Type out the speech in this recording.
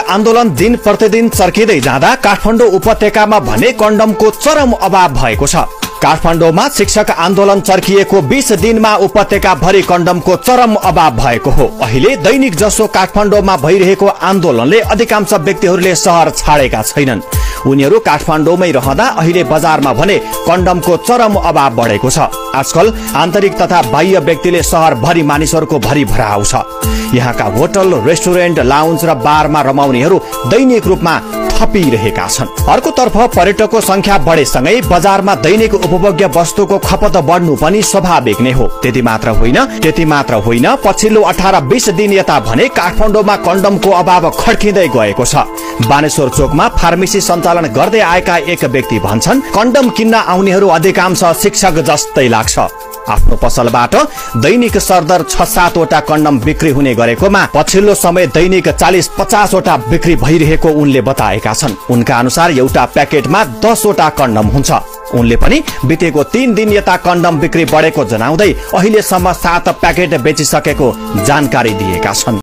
आन्दोलन दिन प्रतिदिन चर्किँदै जाँदा काठमाडौँ उपत्यकामा भने कन्डमको चरम अभाव भएको छ। काठमाडौँमा शिक्षक आन्दोलन चर्किएको 20 दिनमा उपत्यका भरि कन्डमको चरम अभाव भएको हो। अहिले दैनिक जसो काठमाडौँमा भइरहेको आन्दोलनले अधिकांश व्यक्तिहरूले शहर छाडेका छैनन्। उनीहरू काठमाडौँमै रहँदा अहिले बजारमा भने कन्डमको चरम अभाव बढेको छ। आजकल आन्तरिक तथा बाह्य व्यक्तिले शहर भरि मानिसहरूको भरि भराउ छ। यहाँका होटल, रेस्टुरेन्ट, लाउन्ज र बारमा रमाउनेहरू दैनिक रूपमा थपिरहेका छन्। अर्कोतर्फ पर्यटकको संख्या बढेसँगै बजारमा दैनिक उपभोग्य वस्तुको खपत बढ्नु पनि स्वाभाविक नै हो। त्यति मात्र होइन पछिल्लो 18-20 दिन यता भने काठमाडौँमा कन्डमको अभाव खड्किँदै गएको छ। बानेश्वर चोकमा फार्मेसी सञ्चालन गर्दै आएका एक व्यक्ति भन्छन्, कन्डम किन्न आउनेहरू अधिकांश शिक्षक जस्तै लाग्छ। आफ्नो पसलबाट दैनिक सरदर 6-7 वटा कन्डम बिक्री हुने गरेकोमा पछिल्लो समय दैनिक 40-50 वटा बिक्री भइरहेको उनले बताएका छन्। उनका अनुसार एउटा प्याकेटमा 10 वटा कन्डम हुन्छ। उनले पनि बितेको 3 दिन यता कन्डम बिक्री बढेको जनाउँदै अहिलेसम्म 7 प्याकेट बेचिसकेको जानकारी दिएका छन्।